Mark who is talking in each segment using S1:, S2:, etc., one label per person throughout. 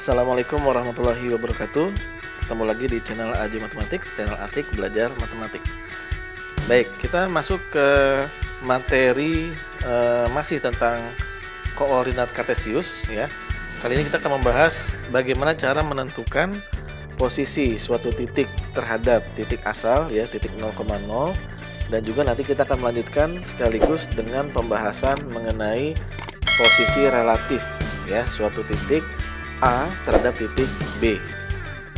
S1: Assalamualaikum warahmatullahi wabarakatuh. Ketemu lagi di channel AJ Matematik, channel asik belajar matematik. Baik, kita masuk ke materi masih tentang koordinat kartesius ya. Kali ini kita akan membahas bagaimana cara menentukan posisi suatu titik terhadap titik asal ya, titik 0,0, dan juga nanti kita akan melanjutkan sekaligus dengan pembahasan mengenai posisi relatif ya, suatu titik A terhadap titik B.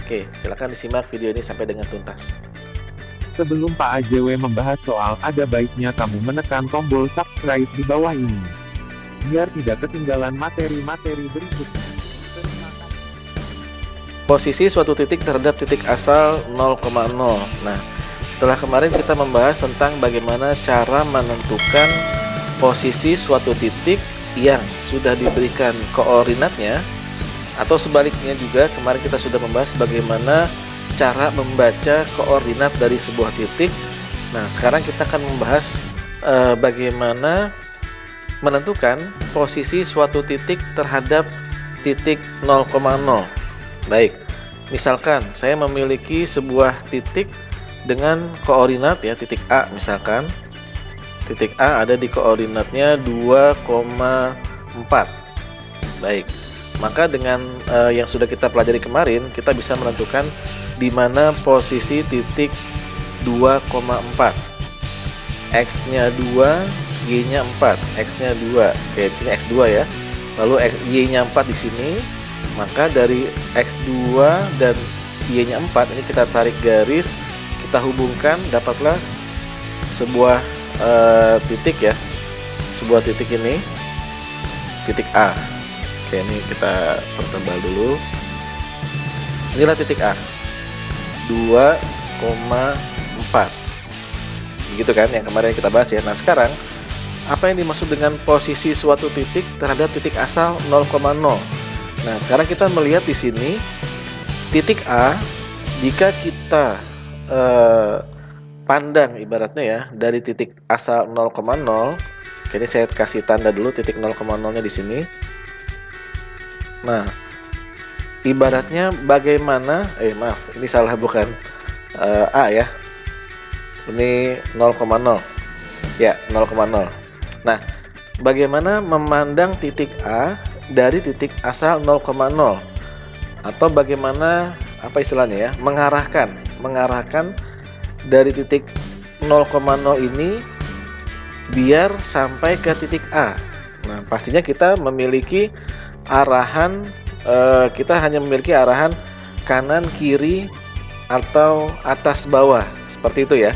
S1: Oke, silakan disimak video ini sampai dengan tuntas.
S2: Sebelum Pak AJW membahas soal, ada baiknya kamu menekan tombol subscribe di bawah ini, biar tidak ketinggalan materi-materi berikutnya. Terima kasih.
S1: Posisi suatu titik terhadap titik asal 0,0. Nah, setelah kemarin kita membahas tentang bagaimana cara menentukan posisi suatu titik yang sudah diberikan koordinatnya, atau sebaliknya juga kemarin kita sudah membahas bagaimana cara membaca koordinat dari sebuah titik. Nah, sekarang kita akan membahas bagaimana menentukan posisi suatu titik terhadap titik 0,0. Baik, misalkan saya memiliki sebuah titik dengan koordinat ya, titik A misalkan. Titik A ada di koordinatnya 2,4. Baik, maka dengan yang sudah kita pelajari kemarin, kita bisa menentukan di mana posisi titik 2,4. X-nya 2, Y-nya 4. X-nya 2. Oke, di sini X2 ya. Lalu Y-nya 4 di sini. Maka dari X2 dan Y-nya 4 ini kita tarik garis, kita hubungkan, dapatlah sebuah titik ya. Sebuah titik ini, titik A. Oke, ini kita pertebal dulu. Inilah titik A, 2,4. Begitu kan yang kemarin kita bahas ya. Nah, sekarang apa yang dimaksud dengan posisi suatu titik terhadap titik asal 0,0? Nah, sekarang kita melihat di sini titik A, jika kita pandang ibaratnya ya dari titik asal 0,0. Oke, ini saya kasih tanda dulu titik 0,0-nya di sini. Nah, ibaratnya bagaimana maaf, ini salah, bukan A ya. Ini 0,0. Ya, 0,0. Nah, bagaimana memandang titik A dari titik asal 0,0? Atau bagaimana apa istilahnya ya? Mengarahkan dari titik 0,0 ini biar sampai ke titik A. Nah, pastinya kita memiliki arahan, kita hanya memiliki arahan kanan, kiri, atau atas, bawah, seperti itu ya.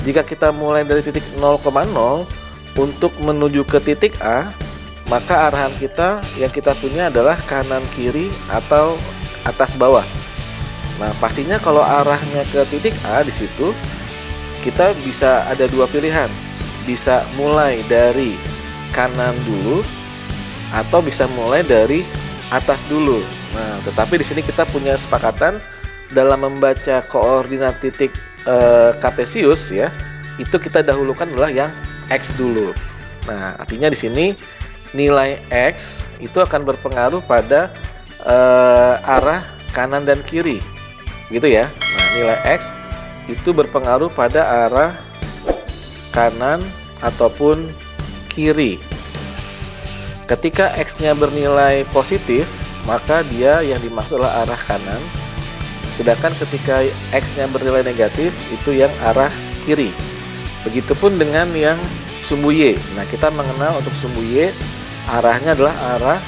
S1: Jika kita mulai dari titik 0,0 untuk menuju ke titik A, maka arahan kita yang kita punya adalah kanan, kiri, atau atas, bawah. Nah, pastinya kalau arahnya ke titik A, di situ kita bisa ada dua pilihan. Bisa mulai dari kanan dulu, atau bisa mulai dari atas dulu. Nah, tetapi di sini kita punya kesepakatan dalam membaca koordinat titik kartesius ya, itu kita dahulukan adalah yang X dulu. Nah, artinya di sini nilai X itu akan berpengaruh pada arah kanan dan kiri, gitu ya. Nah, nilai X itu berpengaruh pada arah kanan ataupun kiri. Ketika X-nya bernilai positif, maka dia yang dimaksud adalah arah kanan. Sedangkan ketika X-nya bernilai negatif, itu yang arah kiri. Begitupun dengan yang sumbu Y. Nah, kita mengenal untuk sumbu Y, arahnya adalah arah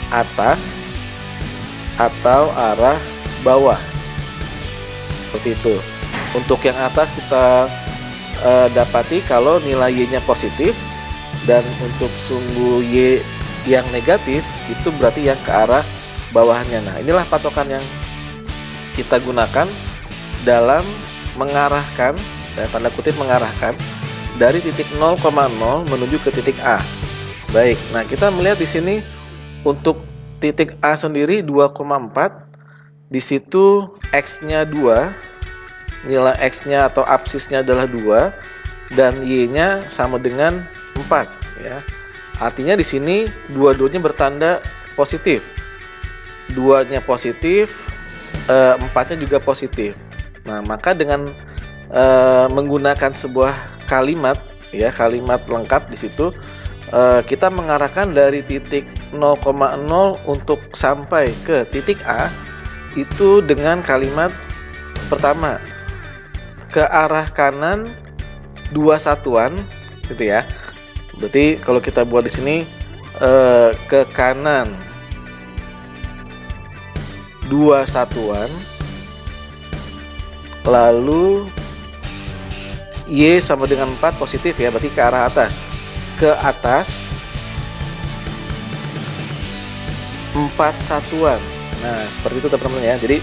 S1: atas atau arah bawah. Seperti itu. Untuk yang atas kita dapati kalau nilai Y-nya positif. Dan untuk sumbu Y yang negatif itu berarti yang ke arah bawahnya. Nah, inilah patokan yang kita gunakan dalam mengarahkan, dan tanda kutip mengarahkan, dari titik 0,0 menuju ke titik A. Baik, nah kita melihat di sini untuk titik A sendiri 2,4. Di situ X-nya 2, nilai X-nya atau absisnya adalah 2, dan Y-nya sama dengan 4 ya. Artinya di sini dua-duanya bertanda positif. 2-nya positif, 4-nya juga positif. Nah, maka dengan menggunakan sebuah kalimat ya, kalimat lengkap di situ, kita mengarahkan dari titik 0,0 untuk sampai ke titik A itu dengan kalimat pertama, ke arah kanan 2 satuan gitu ya. Berarti kalau kita buat di sini ke kanan 2 satuan, lalu Y sama dengan 4 positif ya, berarti ke arah atas. Ke atas 4 satuan. Nah, seperti itu teman-teman ya. Jadi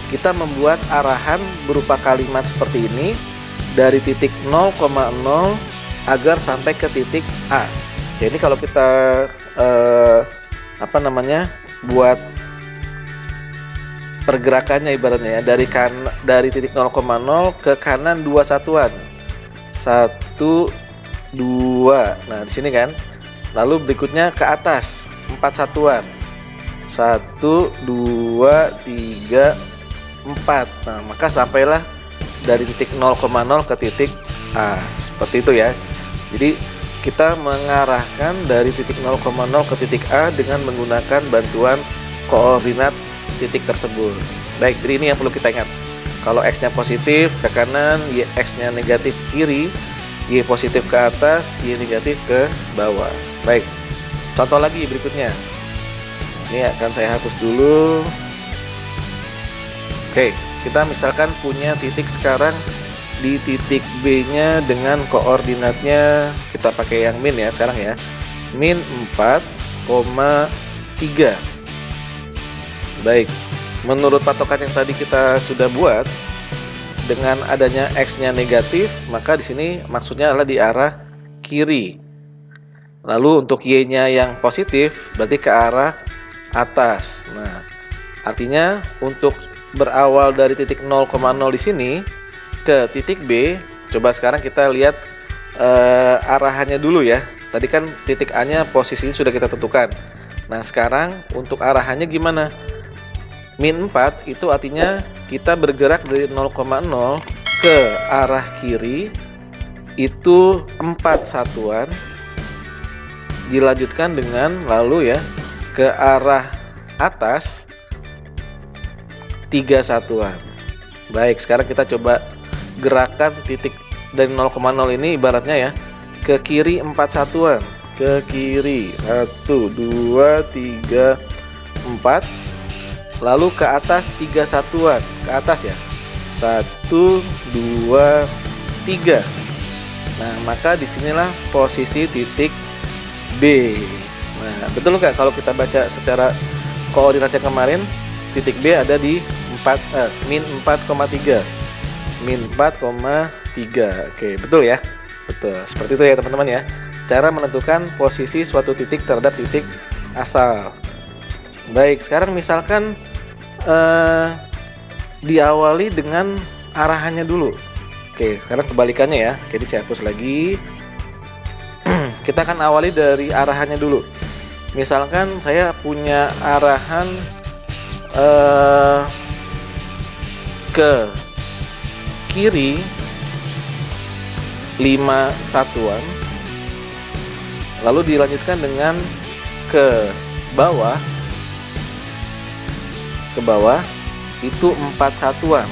S1: kita membuat arahan berupa kalimat seperti ini dari titik 0,0 agar sampai ke titik A. Jadi kalau kita buat pergerakannya ibaratnya ya, dari titik 0,0 ke kanan 2 satuan. 1 2. Nah, di sini kan. Lalu berikutnya ke atas 4 satuan. 1 2 3 4. Nah, maka sampailah dari titik 0,0 ke titik A. Seperti itu ya. Jadi kita mengarahkan dari titik 0,0 ke titik A dengan menggunakan bantuan koordinat titik tersebut. Baik, jadi ini yang perlu kita ingat. Kalau X-nya positif ke kanan, X-nya negatif kiri, Y positif ke atas, Y negatif ke bawah. Baik, contoh lagi berikutnya. Ini akan saya hapus dulu. Oke, kita misalkan punya titik sekarang di titik B-nya dengan koordinatnya, kita pakai yang min ya sekarang ya. Min 4,3. Baik, menurut patokan yang tadi kita sudah buat, dengan adanya X-nya negatif, maka di sini maksudnya adalah di arah kiri. Lalu untuk Y-nya yang positif, berarti ke arah atas. Nah, artinya untuk berawal dari titik 0,0 di sini ke titik B, coba sekarang kita lihat arahannya dulu ya. Tadi kan titik A-nya posisinya sudah kita tentukan. Nah, sekarang untuk arahannya gimana? Min 4 itu artinya kita bergerak dari 0,0 ke arah kiri itu 4 satuan, dilanjutkan dengan lalu ya ke arah atas 3 satuan. Baik, sekarang kita coba gerakan titik dari 0,0 ini ibaratnya ya, ke kiri 4 satuan, ke kiri 1 2 3 4, lalu ke atas 3 satuan, ke atas ya, 1 2 3. Nah, maka disinilah posisi titik B. Nah, betul nggak kalau kita baca secara koordinat yang kemarin, titik B ada di min 4,3. Min 4,3. Oke, betul ya? Betul. Seperti itu ya teman-teman ya. Cara menentukan posisi suatu titik terhadap titik asal. Baik, sekarang misalkan diawali dengan arahannya dulu. Oke, sekarang kebalikannya ya. Jadi saya hapus lagi. Kita akan awali dari arahannya dulu. Misalkan saya punya arahan ke kiri 5 satuan, lalu dilanjutkan dengan ke bawah itu 4 satuan.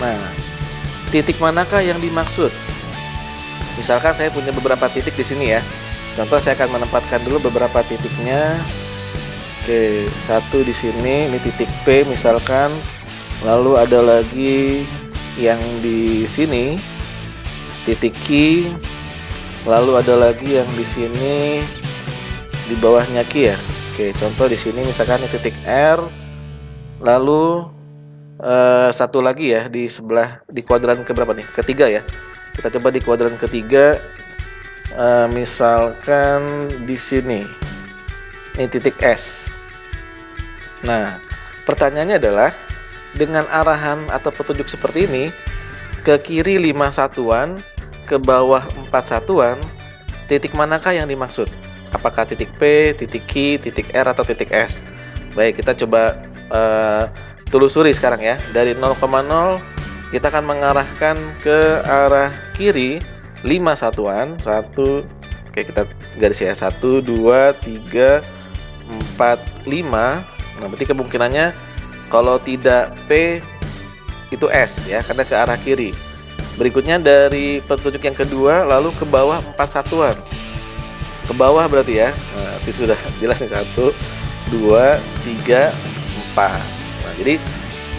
S1: Nah, titik manakah yang dimaksud? Misalkan saya punya beberapa titik di sini ya. Contoh saya akan menempatkan dulu beberapa titiknya. Oke, satu di sini, ini titik P misalkan. Lalu ada lagi yang di sini, titik Q. Lalu ada lagi yang di sini di bawahnya Q ya. Oke, contoh di sini misalkan ini titik R. Lalu satu lagi ya di sebelah, di kuadran keberapa nih? Ketiga ya. Kita coba di kuadran ketiga, misalkan di sini. Ini titik S. Nah, pertanyaannya adalah dengan arahan atau petunjuk seperti ini, ke kiri 5 satuan, ke bawah 4 satuan, titik manakah yang dimaksud? Apakah titik P, titik Q, titik R, atau titik S? Baik, kita coba telusuri sekarang ya. Dari 0,0 kita akan mengarahkan ke arah kiri 5 satuan. 1, oke kita garis ya, 1, 2, 3, 4, 5. Nah, berarti kemungkinannya kalau tidak P itu S ya, karena ke arah kiri. Berikutnya dari petunjuk yang kedua, lalu ke bawah 4 satuan. Ke bawah berarti ya. Nah, sudah jelas nih, 1, 2, 3, 4. Nah, jadi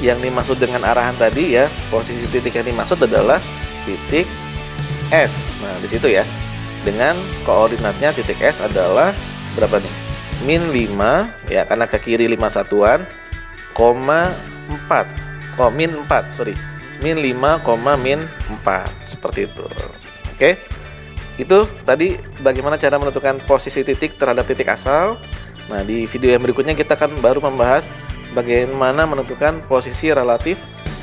S1: yang dimaksud dengan arahan tadi ya, posisi titik yang dimaksud adalah titik S. Nah, di situ ya. Dengan koordinatnya titik S adalah berapa nih? Min 5 ya, karena ke kiri 5 satuan, koma 4. Oh, min 4, sorry. Min 5, min 4. Seperti itu. Oke. Itu tadi bagaimana cara menentukan posisi titik terhadap titik asal. Nah, di video yang berikutnya kita akan baru membahas bagaimana menentukan posisi relatif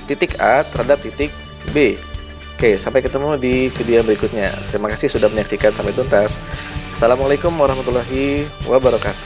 S1: titik A terhadap titik B. Oke, sampai ketemu di video yang berikutnya. Terima kasih sudah menyaksikan sampai tuntas. Assalamualaikum warahmatullahi wabarakatuh.